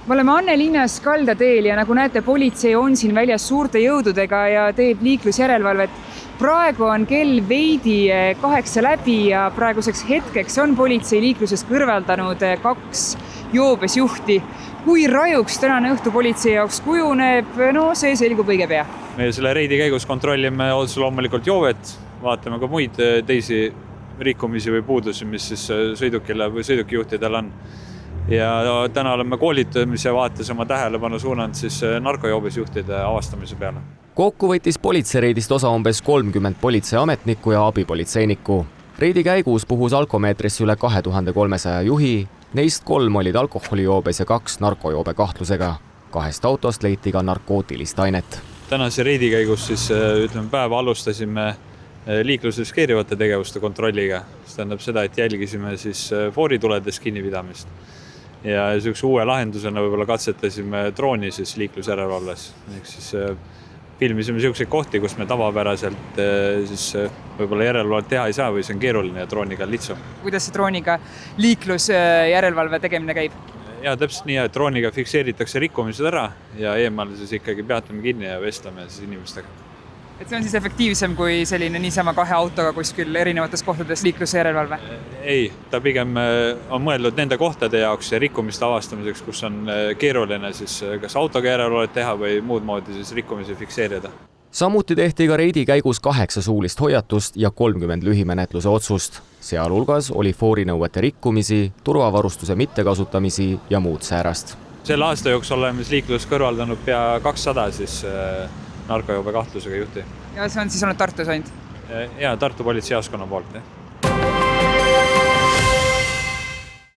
Me oleme Annelinnas kaldateel ja nagu näete, politsei on siin väljas suurte jõududega ja teeb liiklusjärelevalvet. Praegu on kell veidi 8 läbi ja praeguseks hetkeks on politsei liiklusest kõrvaldanud 2 joobes juhti. Kui rajuks tänane õhtu politsei jaoks kujuneb, see selgub õige pea. Me selle reidi käigus kontrollime otse loomulikult joovet, vaatame ka muid teisi rikkumisi või puudusi, mis siis sõidukile või sõidukijuhtidel on. Ja täna oleme koolitamise vaates oma tähelepanu suunanud siis narkojoobes juhtide avastamise peale. Kokku võttis politseireidist osa umbes 30 politseiametnikku ja abipolitseinikku. Reidi käigus puhus alkomeetrisse üle 2300 juhi, neist 3 olid alkoholijoobes ja 2 narkojoobe kahtlusega. 2 autost leiti ka narkootilist ainet. Tänase reidi käigus siis päeva alustasime liikluses keerivate tegevuste kontrolliga. See tähendab seda, et jälgisime siis foorituledes kinnipidamist. Ja uue lahendusena võib-olla katsetasime drooni siis liiklusjärelevalves. Siis filmisime selliseid kohti, kus me tavapäraselt siis võib-olla järelevalvet teha ei saa või see on keeruline ja drooniga on lihtsam. Kuidas see drooniga liiklusjärelevalve tegemine käib? Ja täpselt nii, et drooniga fikseeritakse rikkumised ära ja eemal siis ikkagi peatame kinni ja vestleme siis inimestega. Et see on siis efektiivsem kui selline niisama 2 autoga kuskil erinevates kohtades liiklusjärelevalve? Ei, ta pigem on mõeldud nende kohtade jaoks ja rikkumiste avastamiseks, kus on keeruline siis kas autoga järelevalvet teha või muud moodi siis rikkumisi fikseerida. Samuti tehti ka reidi käigus 8 suulist hoiatust ja 30 lühimenetluse otsust. Sealhulgas oli foorinõuete rikkumisi, turvavarustuse mittekasutamisi ja muud säärast. Selle aasta jooksul oleme liiklus kõrvaldanud pea 200 siis narkojoobe kahtlusega juhti. Ja see on siis olnud Tartus ainult? Ja Tartu politseijaoskonna poolt.